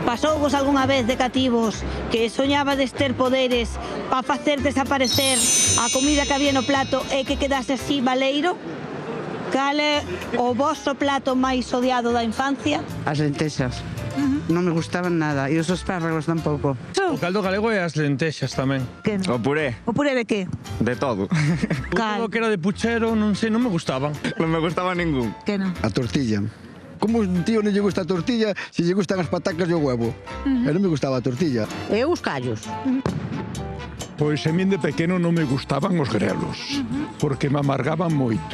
Pasouvos algunha vez de cativos que soñabades ter poderes para facer desaparecer a comida que había no plato e que quedase así baleiro? Cal é o vosso plato máis odiado da infancia? As lentexas. Non me gustaban nada. E os espárragos tampouco. O caldo galego e as lentexas tamén. Que non? O puré, O puré de que? de todo. Todo que era de puchero, non sei, non me gustaban. Non me gustaba ningún. Que non? A tortilla. Como un tío non lle gusta a tortilla se lle gustan as patacas e o huevo? E non me gustaba a tortilla. E os callos. Pois a min de pequeno non me gustaban os grelos, porque me amargaban moito.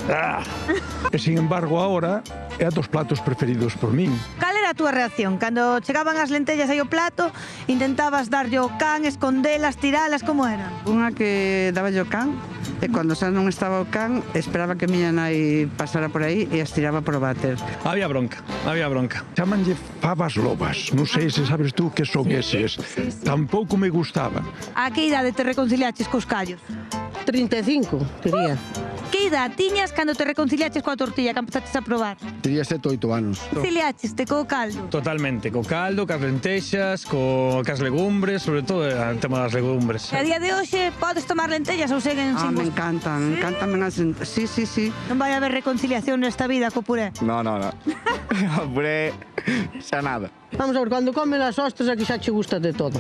E, sin embargo, ahora é a dos platos preferidos por min. Cal era a túa reacción? Cando chegaban as lentellas aí ao plato, intentabas darlle o can, escondelas, tiralas, como era? Unha que daba o can, e cando xa non estaba o can, esperaba que miña nai pasara por aí e as tiraba por o váter. Había bronca, había bronca. Chamanlle fabas lobas, non sei se sabes tú que son eses. Tampouco me gustaban. A que idade te reconciliaches cos callos? 35, diría. Que idade tiñas cando te reconciliaches coa tortilla que empezaches a probar? Tería 7 ou 8 anos. Reconciliacheste co caldo? Totalmente, co caldo, cas lentexas, cas legumbres, sobre todo o tema das legumbres. E a día de hoxe podes tomar lentellas ou seguen sin Me vos? encantan, encantan as lentexas. Sí, sí, sí. Non vai haber reconciliación nesta vida co puré? No. O puré, xa nada. Vamos a ver, cando comen as ostras aquí xa che gusta de todo.